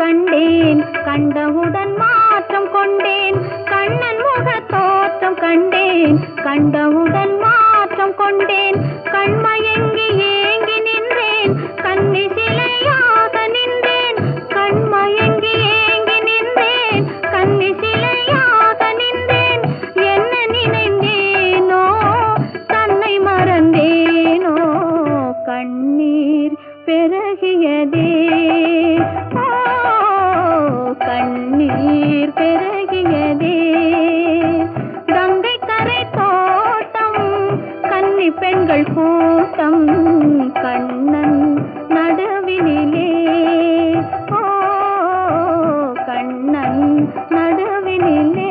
கண்டேன் கண்டவுடன் மாற்றம் கொண்டேன் கண்ணன் முக தோற்றம் கண்டேன் கண்டவுடன் மாற்றம் கொண்டேன் கண்மயங்கி ஏங்கி நின்றேன் கன்னி சிலையாக நின்றேன் கண்மயங்கி ஏங்கி நின்றேன் கன்னி சிலையாக நின்றேன் என்ன நினைந்தேனோ தன்னை மறந்தேனோ கண்ணீர் பெருகியதே கண்ணீர் பெருகியதே கங்கை கரை தோட்டம் கன்னி பெண்கள் கூட்டம் கண்ணன் நடுவினிலே கண்ணன் நடுவினிலே